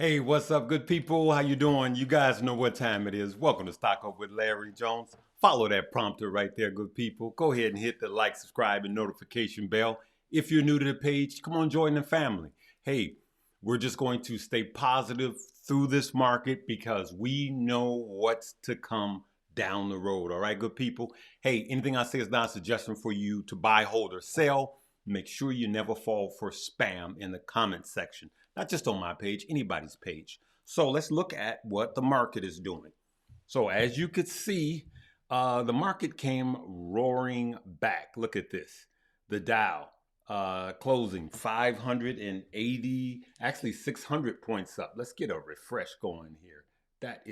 Hey, what's up, good people? How you doing? You guys know what time it is. Welcome to Stock Up with Larry Jones. Follow that prompter right there, good people. Go ahead and hit the like, subscribe, and notification bell. If you're new to the page, come on, join the family. Hey, we're just going to stay positive through this market because we know what's to come down the road. All right, good people. Hey, anything I say is not a suggestion for you to buy, hold, or sell. Make sure you never fall for spam in the comment section. Not just on my page, anybody's page. So let's look at what the market is doing. So as you could see, the market came roaring back. Look at this. The Dow closing 580, actually 600 points up. Let's get a refresh going here. That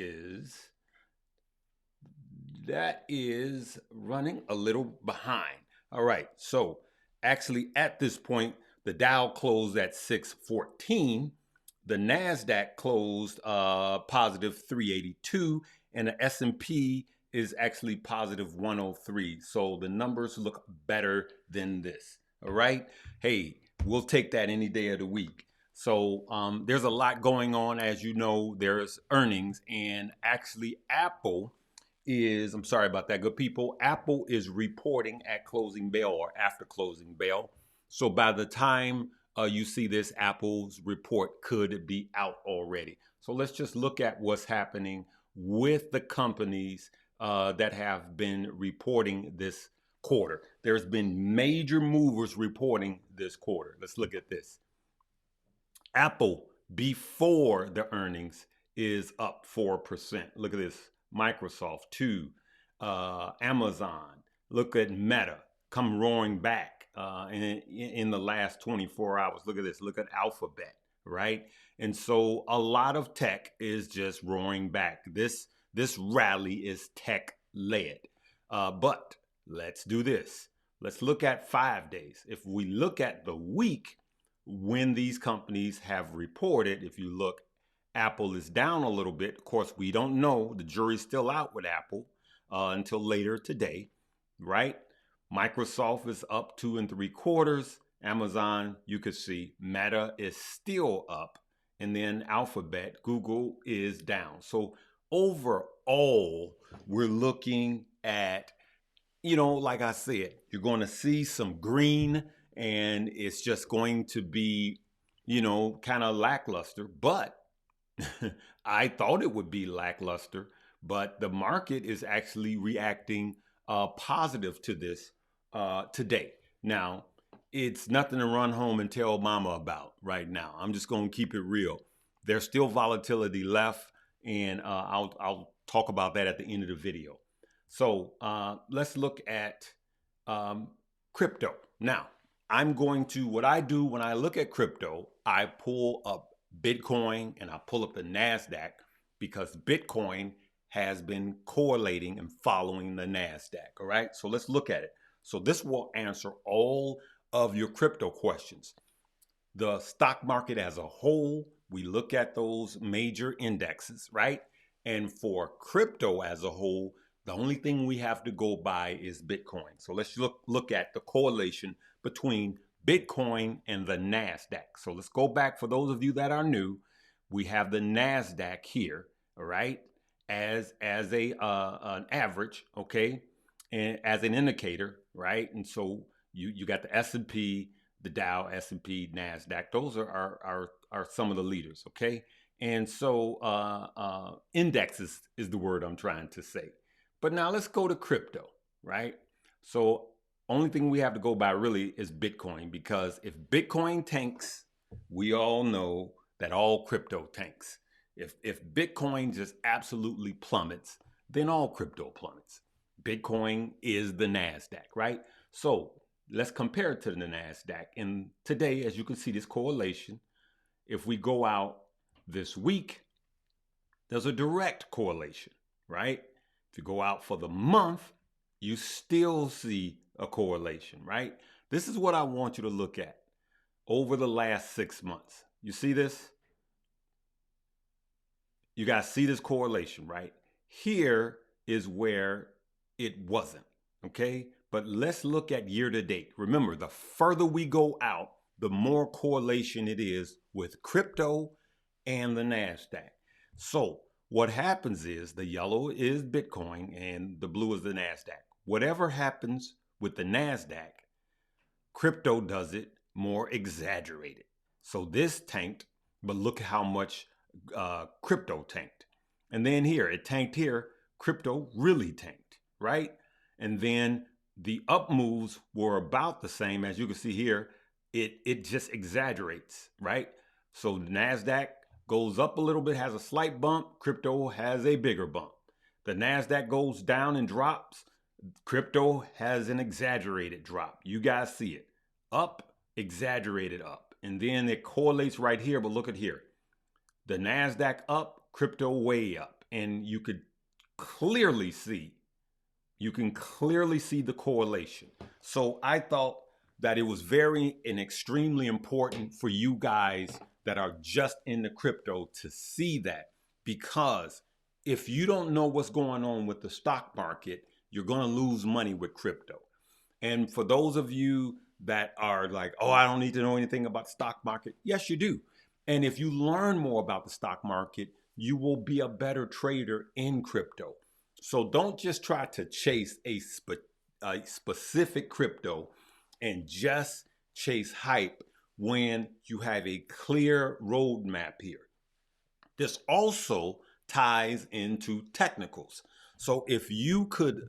is running a little behind. All right, so actually at this point, the Dow closed at 614. The Nasdaq closed positive 382, and the S&P is actually positive 103. So the numbers look better than this. All right. Hey, we'll take that any day of the week. So there's a lot going on. As you know, there's earnings, and actually Apple is, I'm sorry about that, good people. Apple is reporting at closing bell or after closing bell. So by the time you see this, Apple's report could be out already. So let's just look at what's happening with the companies that have been reporting this quarter. There's been major movers reporting this quarter. Let's look at this. Apple, before the earnings, is up 4%. Look at this. Microsoft, 2. Amazon, look at Meta, come roaring back. In the last 24 hours. Look at this. Look at Alphabet, right? And so a lot of tech is just roaring back. This rally is tech led. But let's do this. Let's look at 5 days. If we look at the week when these companies have reported, if you look, Apple is down a little bit. Of course, we don't know. The jury's still out with Apple until later today, right? Microsoft is up 2 3/4. Amazon, you could see, Meta is still up. And then Alphabet, Google is down. So overall, we're looking at, like I said, you're going to see some green, and it's just going to be, kind of lackluster. But I thought it would be lackluster, but the market is actually reacting positive to this today. Now, it's nothing to run home and tell mama about right now. I'm just going to keep it real. There's still volatility left, and I'll talk about that at the end of the video. So let's look at crypto. Now, what I do when I look at crypto, I pull up Bitcoin and I pull up the Nasdaq, because Bitcoin has been correlating and following the Nasdaq. All right, so let's look at it. So this will answer all of your crypto questions. The stock market as a whole, we look at those major indexes, right? And for crypto as a whole, the only thing we have to go by is Bitcoin. So let's look at the correlation between Bitcoin and the Nasdaq. So let's go back. For those of you that are new, we have the Nasdaq here, all right, as an average, okay, and as an indicator, right? And so you got the S&P, the Dow, S&P, Nasdaq. Those are some of the leaders, okay? And so indexes is the word I'm trying to say. But now let's go to crypto, right? So only thing we have to go by really is Bitcoin, because if Bitcoin tanks, we all know that all crypto tanks. If Bitcoin just absolutely plummets, then all crypto plummets. Bitcoin is the Nasdaq, right? So let's compare it to the Nasdaq. And today, as you can see, this correlation, if we go out this week, there's a direct correlation, right? If you go out for the month, you still see a correlation, right? This is what I want you to look at over the last 6 months. You see this? You guys see this correlation, right? Here is where it wasn't, okay? But let's look at year to date. Remember, the further we go out, the more correlation it is with crypto and the Nasdaq. So what happens is the yellow is Bitcoin and the blue is the Nasdaq. Whatever happens with the Nasdaq, crypto does it more exaggerated. So this tanked, but look how much crypto tanked. And then here, it tanked here, crypto really tanked, right? And then the up moves were about the same. As you can see here, it just exaggerates, right? So the NASDAQ goes up a little bit, has a slight bump, crypto has a bigger bump. The NASDAQ goes down and drops, crypto has an exaggerated drop. You guys see it. Up, exaggerated up. And then it correlates right here, but look at here. The NASDAQ up, crypto way up. And you can clearly see the correlation. So I thought that it was very and extremely important for you guys that are just in the crypto to see that, because if you don't know what's going on with the stock market, you're going to lose money with crypto. And for those of you that are like, oh, I don't need to know anything about the stock market. Yes, you do. And if you learn more about the stock market, you will be a better trader in crypto. So don't just try to chase a specific crypto and just chase hype when you have a clear roadmap here. This also ties into technicals. So if you could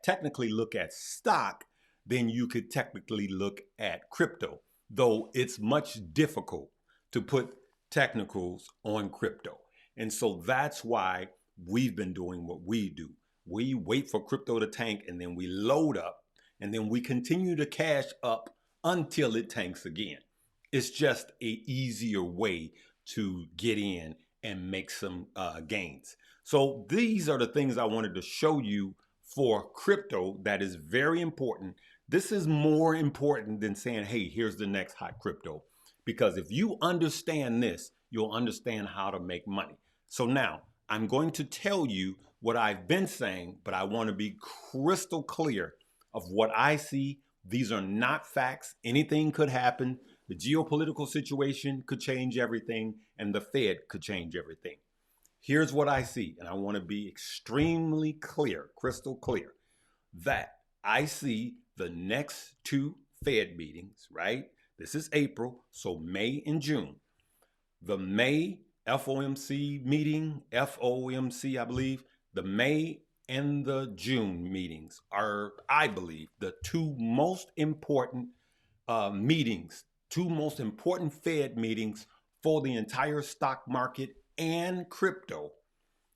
technically look at stock, then you could technically look at crypto, though it's much difficult to put technicals on crypto. And so that's why we've been doing what we do. We wait for crypto to tank, and then we load up, and then we continue to cash up until it tanks again. It's just an easier way to get in and make some gains. So these are the things I wanted to show you for crypto that is very important. This is more important than saying, hey, here's the next hot crypto. Because if you understand this, you'll understand how to make money. So now I'm going to tell you what I've been saying, but I want to be crystal clear of what I see. These are not facts. Anything could happen. The geopolitical situation could change everything, and the Fed could change everything. Here's what I see, and I want to be extremely clear, crystal clear, that I see the next two Fed meetings, right? This is April, so May and June. The May FOMC meeting, FOMC, I believe, the May and the June meetings are, I believe, the two most important meetings, two most important Fed meetings for the entire stock market and crypto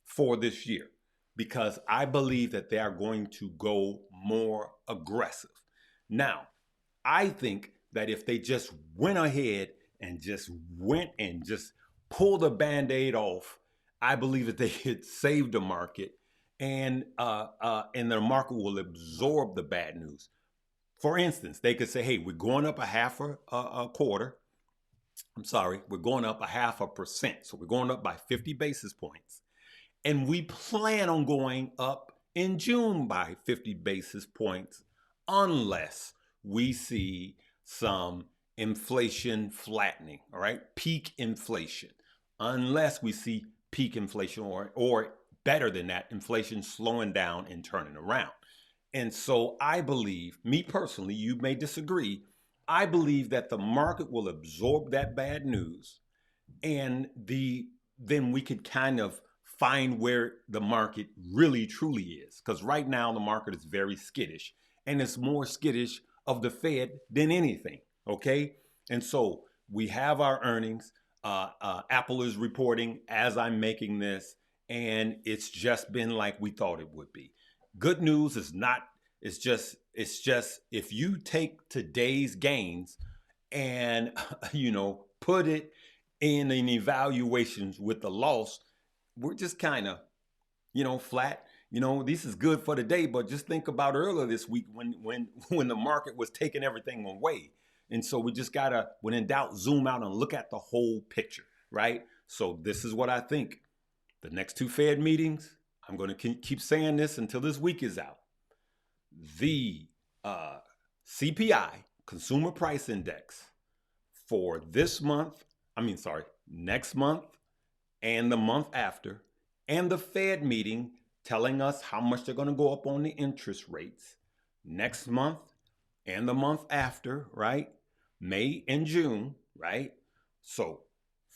for this year, because I believe that they are going to go more aggressive. Now, I think that if they just went ahead and just pulled the Band-Aid off, I believe that they could save the market, and the market will absorb the bad news. For instance, they could say, hey, we're going up a half a quarter. I'm sorry, we're going up a 0.5%. So we're going up by 50 basis points. And we plan on going up in June by 50 basis points unless we see some inflation flattening, all right? Peak inflation. Unless we see peak inflation or better than that, inflation slowing down and turning around. And so I believe, me personally, you may disagree, I believe that the market will absorb that bad news, and then we could kind of find where the market really truly is. Because right now the market is very skittish, and it's more skittish of the Fed than anything, okay? And so we have our earnings. Apple is reporting as I'm making this, and it's just been like we thought it would be. Good news is not, it's just if you take today's gains and, put it in an evaluations with the loss, we're just kind of, flat. This is good for the day, but just think about earlier this week when the market was taking everything away. And so we just gotta, when in doubt, zoom out and look at the whole picture, right? So this is what I think. The next two Fed meetings, I'm going to keep saying this until this week is out. The CPI, Consumer Price Index, for this month, next month and the month after, and the Fed meeting telling us how much they're going to go up on the interest rates next month and the month after, right? May and June, right? So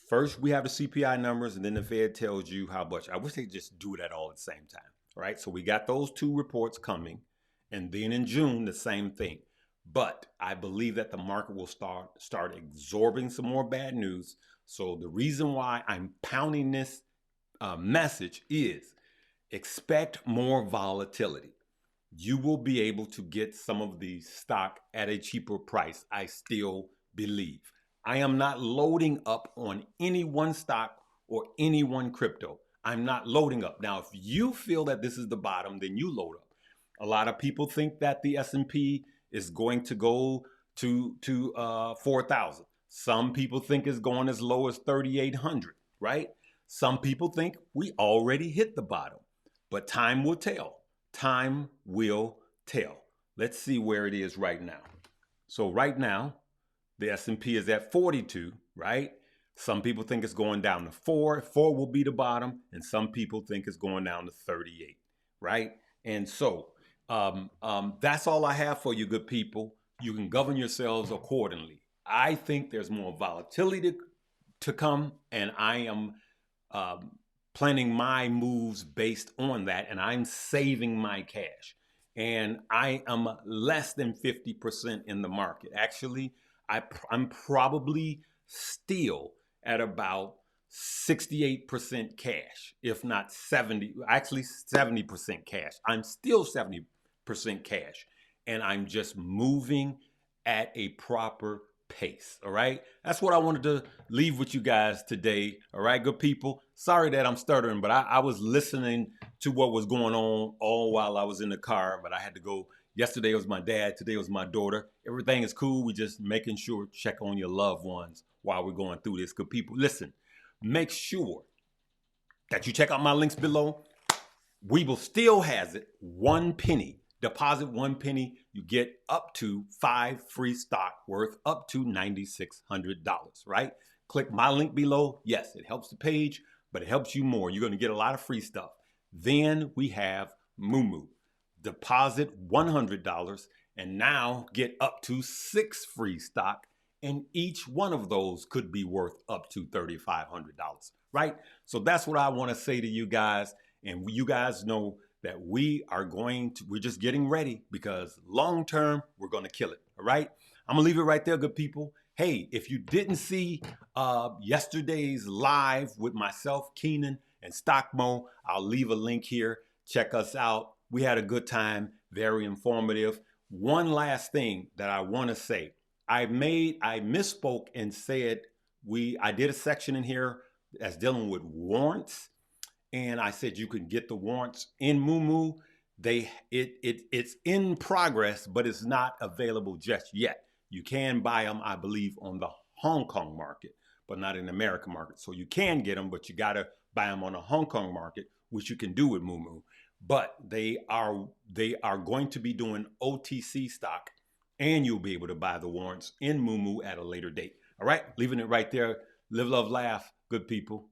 first we have the CPI numbers, and then the Fed tells you how much. I wish they just do that all at the same time, right? So we got those two reports coming, and then in June the same thing. But I believe that the market will start absorbing some more bad news. So the reason why I'm pounding this message is expect more volatility. You will be able to get some of the stock at a cheaper price, I still believe. I am not loading up on any one stock or any one crypto. I'm not loading up. Now, if you feel that this is the bottom, then you load up. A lot of people think that the S&P is going to go to 4,000. Some people think it's going as low as 3,800, right? Some people think we already hit the bottom, but time will tell. Time will tell. Let's see where it is right now. So right now, the S&P is at 42, right? Some people think it's going down to 4. 4 will be the bottom, and some people think it's going down to 38, right? And so that's all I have for you, good people. You can govern yourselves accordingly. I think there's more volatility to come, and I am planning my moves based on that, and I'm saving my cash. And I am less than 50% in the market. Actually, I'm probably still at about 68% cash, if not 70, actually 70% cash. I'm still 70% cash, and I'm just moving at a proper pace. All right. That's what I wanted to leave with you guys today. All right, good people. Sorry that I'm stuttering, but I was listening to what was going on all while I was in the car, but I had to go. Yesterday was my dad. Today was my daughter. Everything is cool. We're just making sure, check on your loved ones while we're going through this. Good people, listen, make sure that you check out my links below. Webull still has it, 1 penny. Deposit 1 penny, you get up to 5 free stock worth up to $9,600, right? Click my link below. Yes, it helps the page, but it helps you more. You're going to get a lot of free stuff. Then we have Moomoo. Deposit $100 and now get up to 6 free stock, and each one of those could be worth up to $3,500, right? So that's what I want to say to you guys, and you guys know that we're just getting ready, because long term, we're going to kill it. All right. I'm going to leave it right there, good people. Hey, if you didn't see yesterday's live with myself, Keenan, and Stockmo, I'll leave a link here. Check us out. We had a good time. Very informative. One last thing that I want to say. I misspoke and said I did a section in here that's dealing with warrants. And I said you can get the warrants in Moomoo. It's in progress, but it's not available just yet. You can buy them, I believe, on the Hong Kong market, but not in the American market. So you can get them, but you got to buy them on the Hong Kong market, which you can do with Moomoo. But they are going to be doing OTC stock, and you'll be able to buy the warrants in Moomoo at a later date. All right, leaving it right there. Live, love, laugh. Good people.